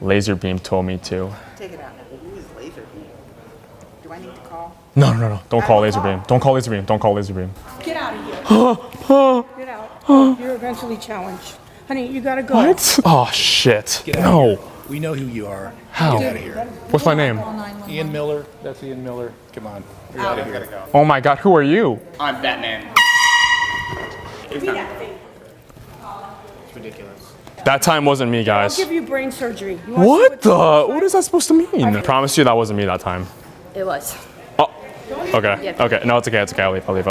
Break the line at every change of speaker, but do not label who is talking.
Laser beam told me to.
Take it out. Who is laser beam? Do I need to call?
No. Don't call laser beam. Don't call laser beam. Don't call laser beam.
Get out of here. Get out. You're eventually challenged. Honey, you gotta go.
What? Oh shit.
Get out
No.
of here. We know who you are.
How?
Get out of here.
What's my name?
Ian Miller. That's Ian Miller. Come on. You're out of here.
Oh my god, who are you?
I'm Batman.
Give me that thing.
It's ridiculous.
That time wasn't me,
I'll
guys.
give you brain surgery. You wanna see
What the?
looks
What
like?
is that supposed to mean? I promise you that wasn't me that time.
It was.
Oh. Okay. Okay. No, it's okay. It's okay. I'll leave.